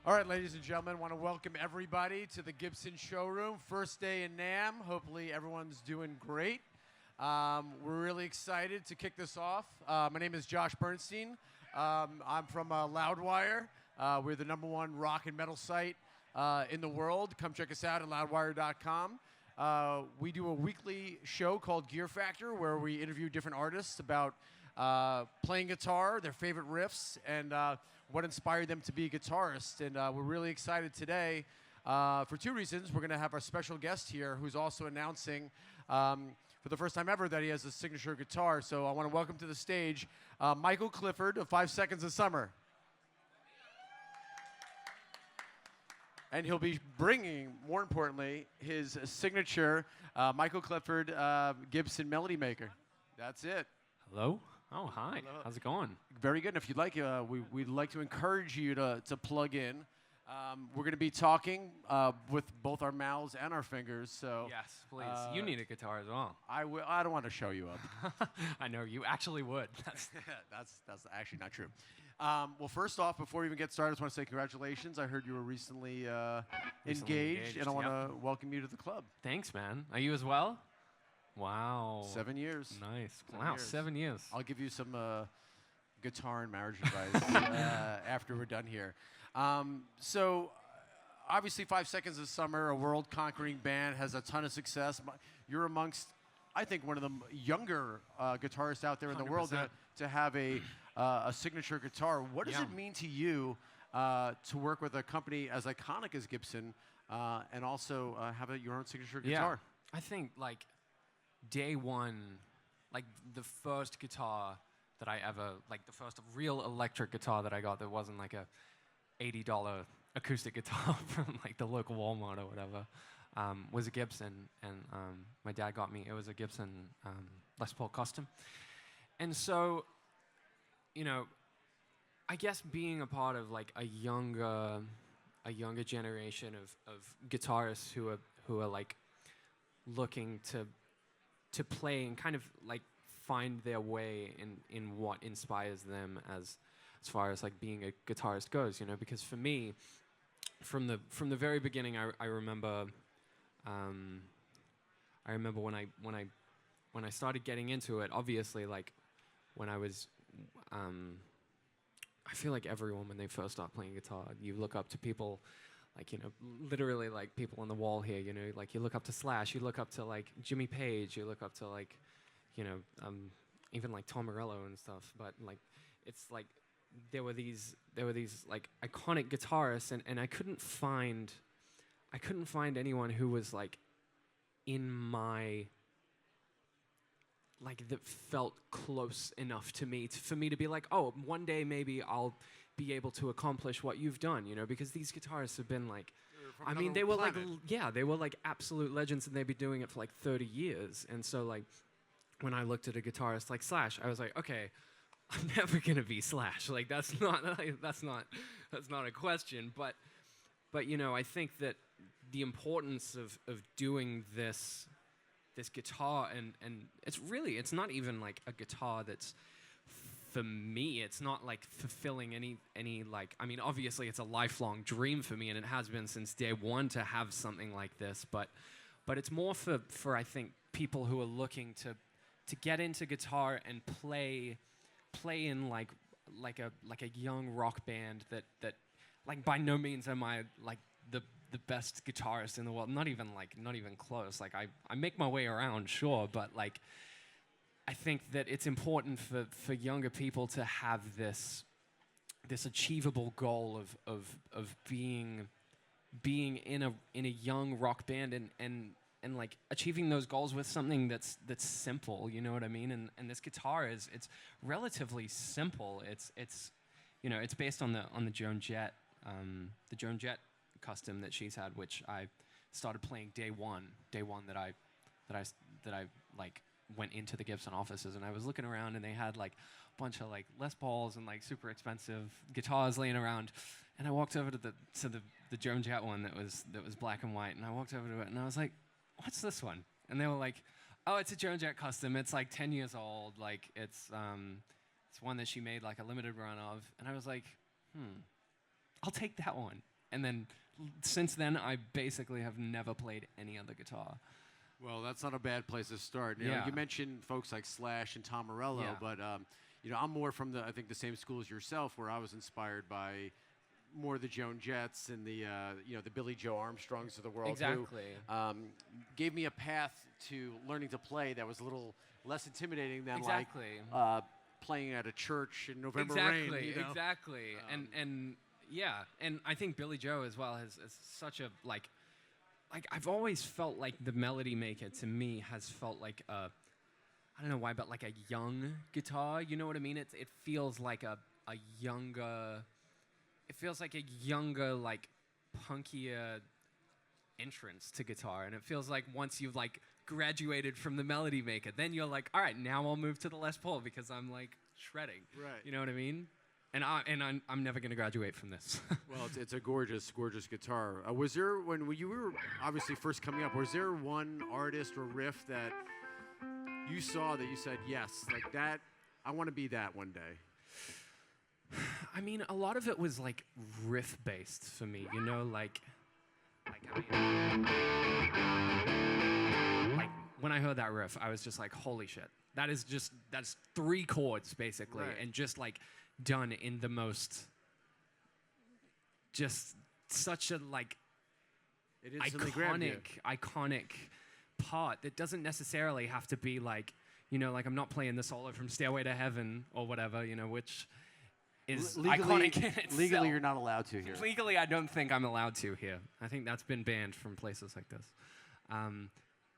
All right, ladies and gentlemen, want to welcome everybody to the Gibson showroom. First day in NAMM. Hopefully everyone's doing great. We're really excited to kick this off. My name is Josh Bernstein. I'm from Loudwire. We're the #1 rock and metal site in the world. Come check us out at loudwire.com. We do a weekly show called Gear Factor where we interview different artists about playing guitar, their favorite riffs, and what inspired them to be guitarists. And we're really excited today for two reasons. We're going to have our special guest here who's also announcing for the first time ever that he has a signature guitar. So I want to welcome to the stage Michael Clifford of 5 Seconds of Summer. And he'll be bringing, more importantly, his signature Michael Clifford Gibson Melody Maker. That's it. Hello? Oh, hi. Hello. How's it going? Very good. And if you'd like, we'd like to encourage you to plug in. We're going to be talking with both our mouths and our fingers. So Yes, please. You need a guitar as well. I don't want to show you up. I know, you actually would. That's actually not true. Well, first off, before we even get started, I just want to say congratulations. I heard you were recently engaged, and I want to welcome you to the club. Thanks, man. Are you as well? Wow. 7 years. Nice. 7 Wow, years. 7 years. I'll give you some guitar and marriage advice after we're done here. So, obviously, 5 Seconds of Summer, a world-conquering band, has a ton of success. You're amongst, I think, one of the younger guitarists out there in the world 100%. to have a signature guitar. What does it mean to you to work with a company as iconic as Gibson and also have your own signature guitar? I think, like, day one, like, the first guitar that I ever, like, the first real electric guitar that I got that wasn't, like, a $80 acoustic guitar from, like, the local Walmart or whatever, was a Gibson, and my dad got me. It was a Gibson Les Paul Custom. And so, you know, I guess being a part of, like, a younger generation of guitarists who are like looking to play and kind of like find their way in what inspires them as far as like being a guitarist goes, you know, because for me, from the very beginning, I remember when I started getting into it, obviously, like when I was I feel like everyone, when they first start playing guitar, you look up to people, like, you know, literally like people on the wall here, you know, like you look up to Slash, you look up to like Jimmy Page, you look up to like, you know, even like Tom Morello and stuff. But like, it's like there were these like iconic guitarists, and I couldn't find anyone who was like in my, like, that felt close enough to me for me to be like, oh, one day maybe I'll be able to accomplish what you've done, you know, because these guitarists have been like, I mean, they were like, they were like absolute legends, and they'd be doing it for like 30 years. And so like, when I looked at a guitarist like Slash, I was like, okay, I'm never gonna be Slash. Like that's not a question. But you know, I think that the importance of doing this guitar, and it's not even like a guitar that's, for me, it's not like fulfilling any like, I mean, obviously it's a lifelong dream for me, and it has been since day one to have something like this, but it's more for I think people who are looking to get into guitar and play in like a young rock band that like, by no means am I like the best guitarist in the world, not even close. Like I make my way around, sure, but like I think that it's important for younger people to have this achievable goal of being in a young rock band and like achieving those goals with something that's simple, you know what I mean? And this guitar it's relatively simple. It's you know, it's based on the Joan Jett, the Joan Jett custom that she's had, which I started playing day one that I like went into the Gibson offices, and I was looking around, and they had like a bunch of like Les Pauls and like super expensive guitars laying around, and I walked over to the Joan Jett one that was black and white, and I walked over to it, and I was like, what's this one? And they were like, oh, it's a Joan Jett custom. It's like 10 years old. Like it's one that she made like a limited run of. And I was like, I'll take that one. And then since then, I basically have never played any other guitar. Well, that's not a bad place to start. You know, you mentioned folks like Slash and Tom Morello, but you know, I'm more from I think the same school as yourself, where I was inspired by more the Joan Jetts and the you know, the Billy Joe Armstrongs of the world. Exactly. Who gave me a path to learning to play that was a little less intimidating than like playing at a church in November rain. You know? Exactly. And yeah, and I think Billy Joe as well has such a like I've always felt like the melody maker to me has felt like a, I don't know why, but like a young guitar. You know what I mean? It feels like a younger. It feels like a younger, like punkier entrance to guitar, and it feels like once you've like graduated from the melody maker, then you're like, all right, now I'll move to the Les Paul because I'm like shredding. Right. You know what I mean? And I'm never gonna graduate from this. Well, it's a gorgeous guitar. Was there, when you were obviously first coming up, was there one artist or riff that you saw that you said, yes, like that, I want to be that one day? I mean, a lot of it was like riff based for me, you know, like when I heard that riff, I was just like, holy shit, that's 3 chords basically, and just like done in the most, just such a like iconic part that doesn't necessarily have to be like, you know, like I'm not playing the solo from Stairway to Heaven or whatever, you know, which is iconic in itself. Legally, you're not allowed to here. Legally, I don't think I'm allowed to here. I think that's been banned from places like this.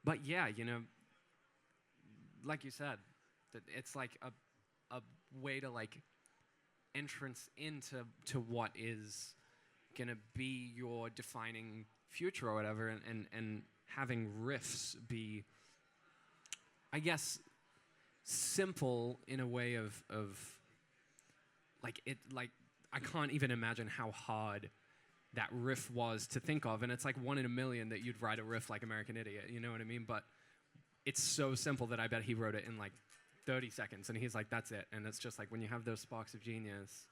But yeah, you know, like you said, that it's like a way to like entrance into what is gonna be your defining future or whatever, and having riffs be, I guess, simple in a way of like it, like I can't even imagine how hard that riff was to think of, and it's like 1 in a million that you'd write a riff like American Idiot, you know what I mean? But it's so simple that I bet he wrote it in like 30 seconds, and he's like, that's it. And it's just like when you have those sparks of genius,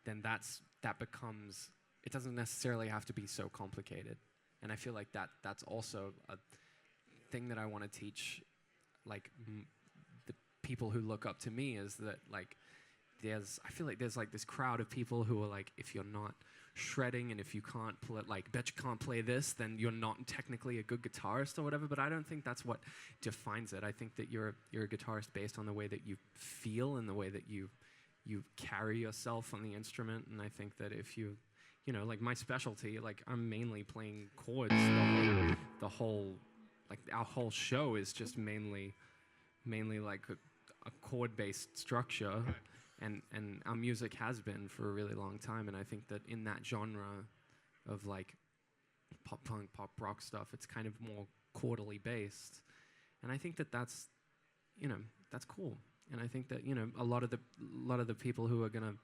then that becomes, it doesn't necessarily have to be so complicated. And I feel like that's also a thing that I want to teach, like the people who look up to me, is that like I feel like there's like this crowd of people who are like, if you're not shredding and if you can't play, like, bet you can't play this, then you're not technically a good guitarist or whatever. But I don't think that's what defines it. I think that you're a guitarist based on the way that you feel and the way that you carry yourself on the instrument. And I think that if you know, like my specialty, like I'm mainly playing chords the whole like our whole show is just mainly like a chord-based structure. Right. And our music has been for a really long time, and I think that in that genre of like pop punk, pop rock stuff, it's kind of more chordally based, and I think that that's, you know, that's cool. And I think that, you know, a lot of the people who are gonna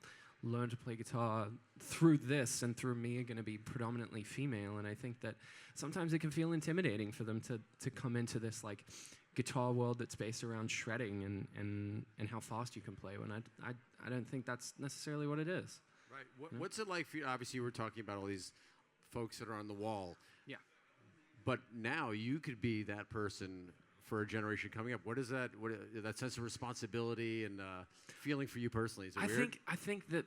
learn to play guitar through this and through me are gonna be predominantly female, and I think that sometimes it can feel intimidating for them to come into this like guitar world that's based around shredding and how fast you can play, when I don't think that's necessarily what it is. Right. What's it like for you? Obviously, we're talking about all these folks that are on the wall. Yeah. But now you could be that person for a generation coming up. What is that? That sense of responsibility and feeling for you personally? Is it weird? I think that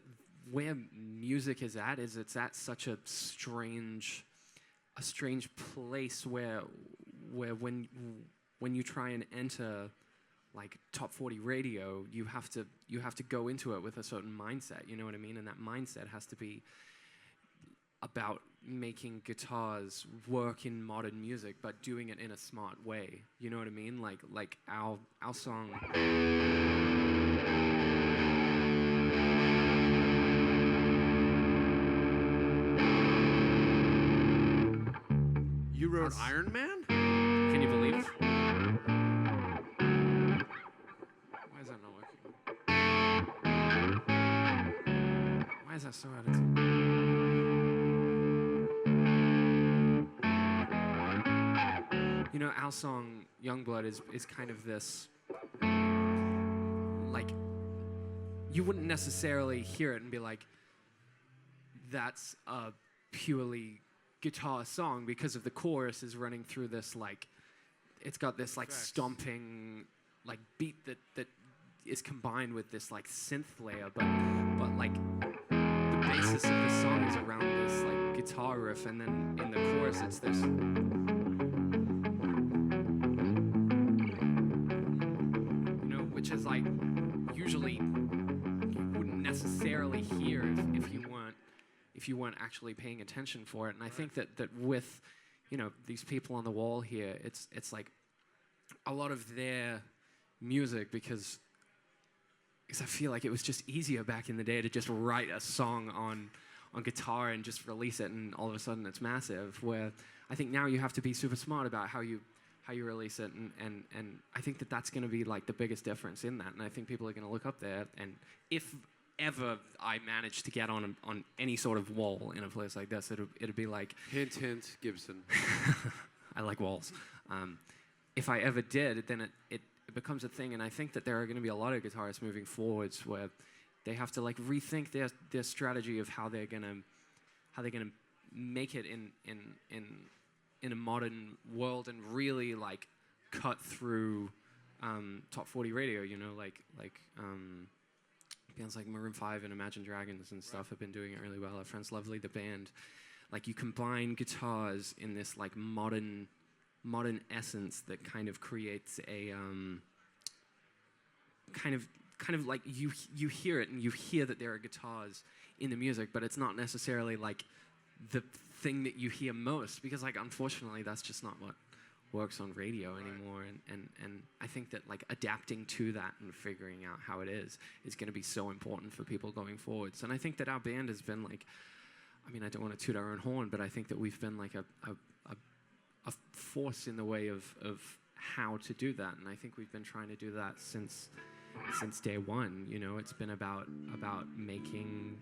where music is at is it's at such a strange place where when you try and enter like top 40 radio, you have to go into it with a certain mindset, you know what I mean? And that mindset has to be about making guitars work in modern music, but doing it in a smart way. You know what I mean? Like our song. You wrote Iron Man? Can you believe it? Why is that not working? Why is that so out of tune? You know, our song Youngblood is kind of this, like, you wouldn't necessarily hear it and be like, that's a purely guitar song because of the chorus is running through this like, it's got this like stomping like beat that is combined with this like synth layer, but like the basis of the song is around this like guitar riff, and then in the chorus it's this. Which is like usually you wouldn't necessarily hear if you weren't actually paying attention for it. And I think that with these people on the wall here, it's like a lot of their music because I feel like it was just easier back in the day to just write a song on guitar and just release it, and all of a sudden it's massive. Where I think now you have to be super smart about how you release it, and I think that's going to be like the biggest difference in that. And I think people are going to look up there, and if ever I manage to get on any sort of wall in a place like this, it'd be like hint, hint, Gibson. I like walls. If I ever did, then it becomes a thing, and I think that there are going to be a lot of guitarists moving forwards where they have to like rethink their strategy of how they're gonna make it in a modern world and really like cut through top 40 radio, like bands like Maroon 5 and Imagine Dragons and stuff have been doing it really well. Our friends Lovely, the band, like you combine guitars in this like modern essence that kind of creates a kind of like you hear it and you hear that there are guitars in the music, but it's not necessarily like the thing that you hear most, because like unfortunately that's just not what works on radio anymore. And I think that like adapting to that and figuring out how it is going to be so important for people going forwards. And I think that our band has been like, I mean, I don't want to toot our own horn, but I think that we've been like a force in the way of how to do that. And I think we've been trying to do that since day one. It's been about making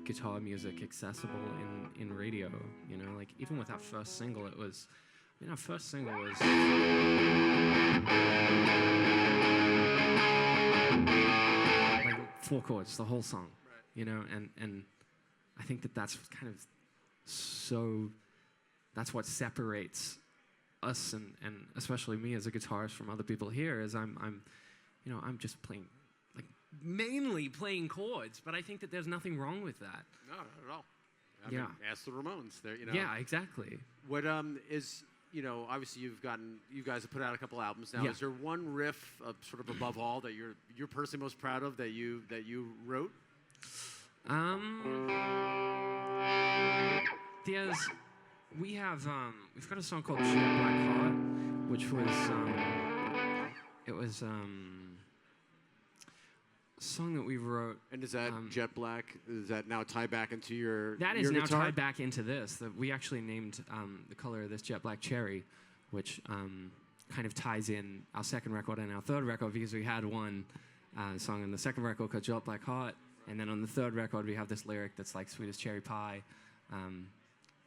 guitar music accessible in radio. Like even with our first single, our first single was like 4 chords, the whole song, and I think that's kind of that's what separates us and especially me as a guitarist from other people here, is I'm just playing, like mainly playing chords, but I think that there's nothing wrong with that. No, not at all. I mean, ask the Ramones. There, Yeah, exactly. What is obviously you guys have put out a couple albums now. Yeah. Is there one riff sort of above all that you're personally most proud of that you wrote? We've got a song called Jet Black Heart, which was a song that we wrote. And is that jet black? Does that now tie back into your That is your now guitar? tied back into this. We actually named the color of this jet black cherry, which kind of ties in our second record and our third record, because we had one song on the second record called Jet Black Heart, and then on the third record we have this lyric that's like sweet as cherry pie,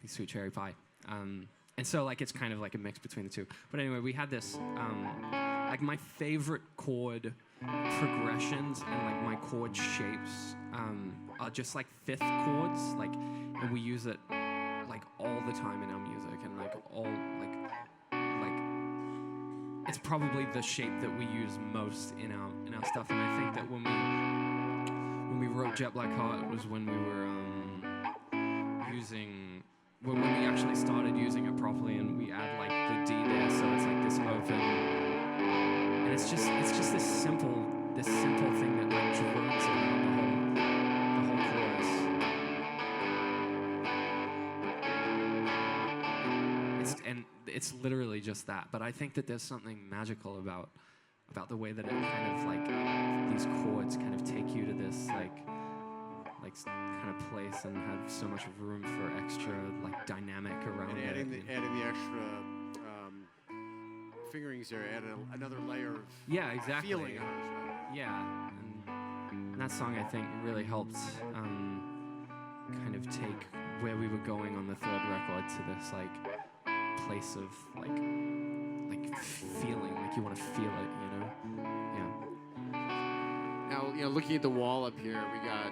sweet cherry pie. And so like it's kind of like a mix between the two. But anyway, we had this like my favorite chord progressions and like my chord shapes are just like fifth chords, like, and we use it like all the time in our music, and like all like it's probably the shape that we use most in our stuff. And I think that when we wrote Jet Black Heart, it was when we were when we actually started using it properly, and we add like the D there, so it's like this open, and it's just this simple thing that like drones around the whole chorus. It's literally just that. But I think that there's something magical about the way that it kind of like these chords kind of take you to this like kind of place and have so much room for extra like dynamic around and adding it. adding the extra fingerings there, add another layer of exactly. feeling. Yeah, and that song I think really helped kind of take where we were going on the third record to this like place of like feeling, like you want to feel it, Yeah. Now, looking at the wall up here, we got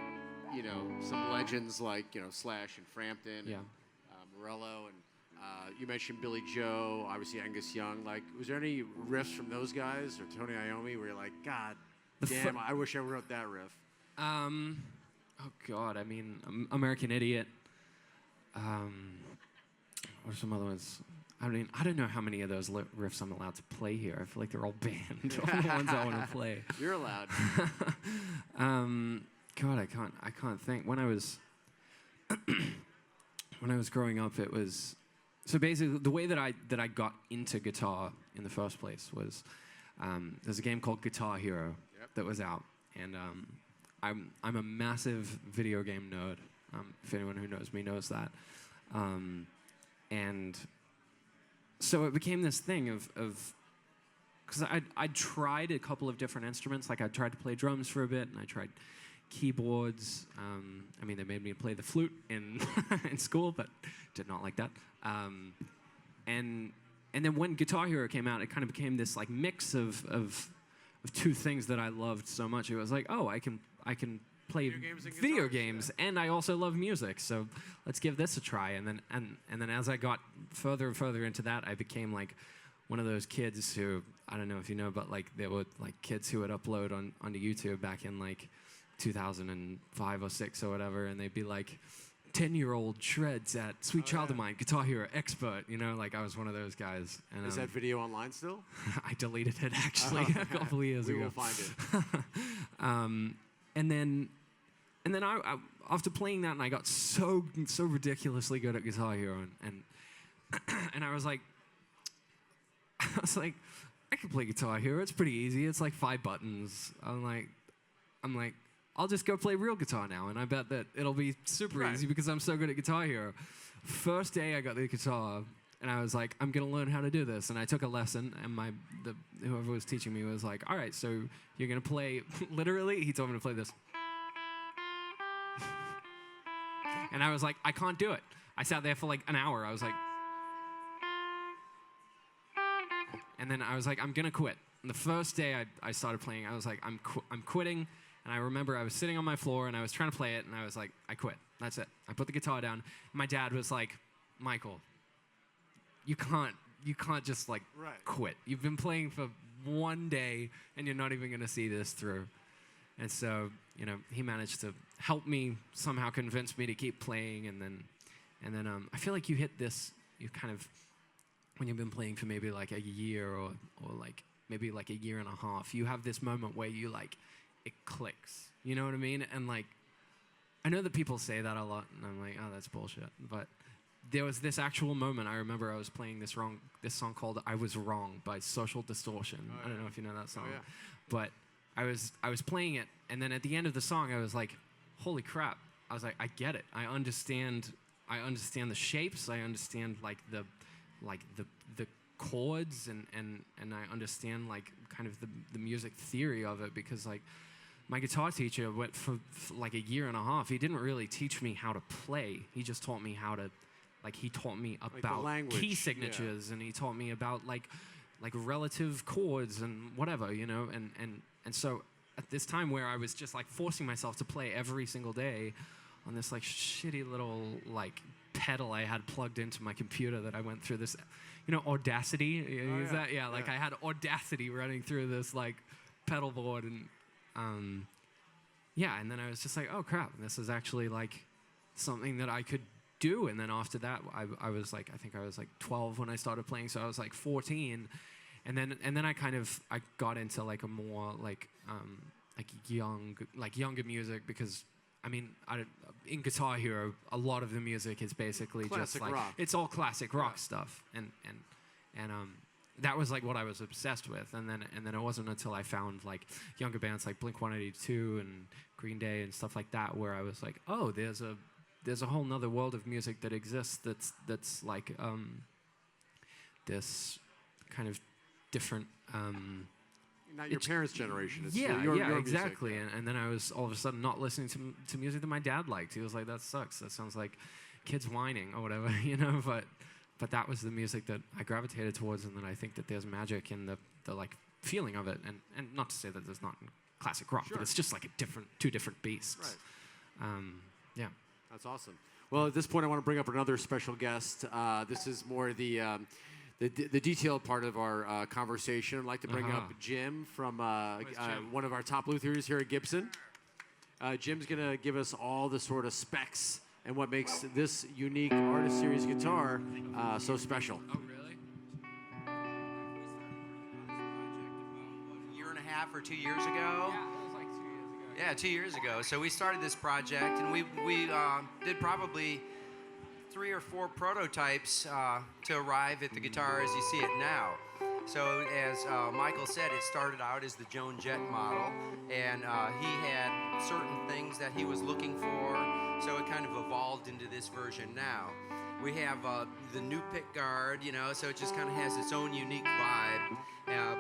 some legends like Slash and Frampton, Yeah. and Morello, and you mentioned Billy Joe, obviously Angus Young. Like, was there any riffs from those guys or Tony Iommi where you're like, God damn, I wish I wrote that riff? Oh God, I mean, American Idiot. What are some other ones? I mean, I don't know how many of those riffs I'm allowed to play here. I feel like they're all banned. All the ones I want to play. You're allowed. God, I can't think. When I was growing up, it was so basically the way that I got into guitar in the first place was there's a game called Guitar Hero that was out, and I'm a massive video game nerd. If anyone who knows me knows that, and so it became this thing of because I tried a couple of different instruments. Like I tried to play drums for a bit, and I tried keyboards. I mean, they made me play the flute in in school, but did not like that. And then when Guitar Hero came out, it kind of became this like mix of two things that I loved so much. It was like, oh, I can play video games, and I also love music. So let's give this a try. And then as I got further and further into that, I became like one of those kids who, I don't know if you know, but like there were like kids who would upload onto YouTube back in like 2005 or 6 or whatever, and they'd be like 10-year-old shreds at Sweet Child of Mine, Guitar Hero expert, like I was one of those guys. And, is that video online still? I deleted it actually a couple of years ago. We will find it. And then I after playing that, and I got so ridiculously good at Guitar Hero, and I was like, I can play Guitar Hero. It's pretty easy. It's like 5 buttons. I'm like, I'll just go play real guitar now, and I bet that it'll be super easy because I'm so good at Guitar Hero. First day I got the guitar, and I was like, I'm gonna learn how to do this. And I took a lesson, and whoever was teaching me was like, all right, so you're gonna play. Literally, he told me to play this, and I was like, I can't do it. I sat there for like an hour. I was like, and then I was like, I'm gonna quit. And the first day I started playing, I was like, I'm quitting. And I remember I was sitting on my floor, and I was trying to play it, and I was like, I quit. That's it. I put the guitar down. My dad was like, Michael, you can't just like quit. You've been playing for one day, and you're not even going to see this through. And so, he managed to help me somehow convince me to keep playing. And then I feel like you hit this, you kind of, when you've been playing for maybe like a year or like maybe like a year and a half, you have this moment where you like, it clicks. You know what I mean? And like, I know that people say that a lot, and I'm like, oh, that's bullshit. But there was this actual moment. I remember I was playing this song called "I Was Wrong" by Social Distortion. I don't know if you know that song, but I was playing it, and then at the end of the song, I was like, holy crap! I was like, I get it. I understand the shapes. I understand like the chords, and I understand like kind of the music theory of it, because like my guitar teacher went for like a year and a half. He didn't really teach me how to play. He just taught me how to, like he taught me about key signatures, and he taught me about like relative chords and whatever, and so at this time where I was just like forcing myself to play every single day on this like shitty little like pedal I had plugged into my computer that I went through this, Audacity. I had Audacity running through this like pedal board, and and then I was just like, oh crap, this is actually like something that I could do. And then after that, I was like, I think I was like 12 when I started playing, so I was like 14, and then I got into like a more younger music, because I mean, in Guitar Hero, a lot of the music is basically classic just like rock. It's all classic rock stuff, and that was like what I was obsessed with. And then it wasn't until I found like younger bands like Blink-182 and Green Day and stuff like that, where I was like, oh, there's a whole nother world of music that exists that's like this kind of different. Not your parents' generation. It's your exactly. Music. And then I was all of a sudden not listening to music that my dad liked. He was like, that sucks. That sounds like kids whining or whatever, But that was the music that I gravitated towards, and then I think that there's magic in the like feeling of it. And not to say that there's not classic rock, but it's just like two different beasts. Yeah. That's awesome. Well, at this point, I want to bring up another special guest. This is more the detailed part of our conversation. I'd like to bring up Jim from one of our top luthiers here at Gibson. Jim's going to give us all the sort of specs and what makes this unique Artist Series guitar so special. Oh, really? A year and a half or 2 years ago. Yeah, it was like 2 years ago. Yeah, 2 years ago. So we started this project, and we did probably 3 or 4 prototypes to arrive at the guitar as you see it now. So as Michael said, it started out as the Joan Jett model, and he had certain things that he was looking for, so it kind of evolved into this version now. We have the new pick guard, you know, so it just kind of has its own unique vibe.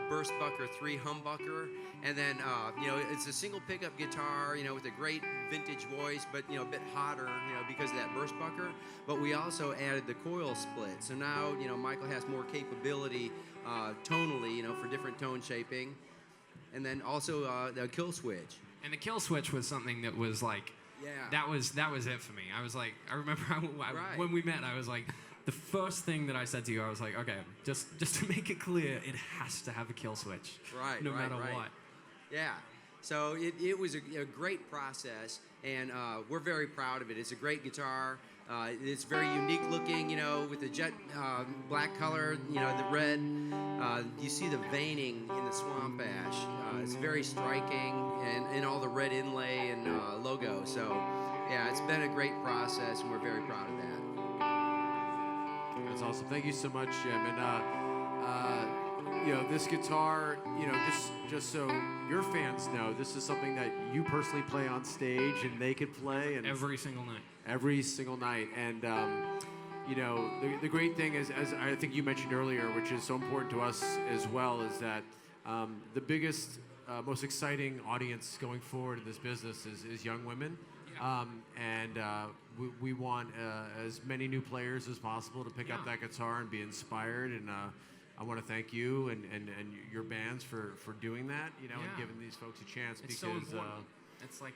Burst Bucker 3 humbucker, and then, you know, it's a single pickup guitar, you know, with a great vintage voice, but, you know, a bit hotter, you know, because of that Burst Bucker. But we also added the coil split, so now, you know, Michael has more capability tonally, you know, for different tone shaping. And then also the kill switch. And the kill switch was something that was like, Yeah. that was it for me. I was like, I remember when we met, I was like, the first thing that I said to you, I was like, okay, just to make it clear, it has to have a kill switch. Right, no matter what. Yeah. So it was a great process, and we're very proud of it. It's a great guitar. It's very unique looking, you know, with the jet black color, you know, the red. You see the veining in the swamp ash. It's very striking, and all the red inlay and logo. So, yeah, it's been a great process, and we're very proud of that. That's awesome. Thank you so much, Jim. And you know, this guitar, you know, just so your fans know, this is something that you personally play on stage, and they could play, and Every single night. every single night. And you know, the great thing is, as I think you mentioned earlier, which is so important to us as well, is that the biggest, most exciting audience going forward in this business is young women. Yeah. We want as many new players as possible to pick up that guitar and be inspired. And I want to thank you and your bands for doing that, you know, and giving these folks a chance. It's because so important. It's like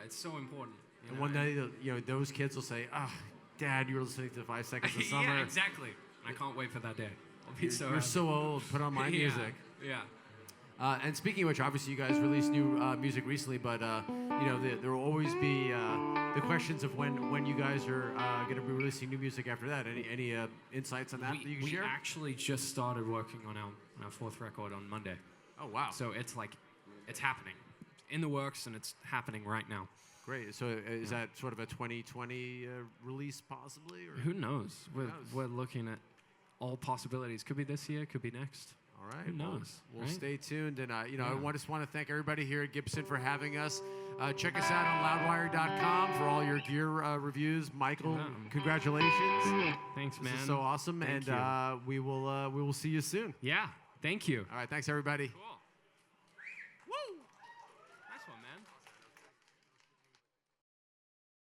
it's so important. And one day, you know, those kids will say, "Ah, Dad, you were listening to 5 Seconds of Summer." Yeah, exactly. I can't wait for that day. I'll be You're so old. Put on my music. Yeah. And speaking of which, obviously you guys released new music recently, but you know, there will always be the questions of when you guys are going to be releasing new music after that. Any insights on that you can share? We actually just started working on our 4th record on Monday. Oh, wow. So it's like, it's happening. It's in the works, and it's happening right now. Great. So is that sort of a 2020 release possibly? Or? Who knows? We're looking at all possibilities. Could be this year, could be next. All right. Who knows? We'll stay tuned. And, you know, I just want to thank everybody here at Gibson for having us. Check us out on loudwire.com for all your gear reviews. Michael, congratulations. Thanks, man. This is so awesome. Thank you. We will see you soon. Yeah. Thank you. All right. Thanks, everybody. Cool.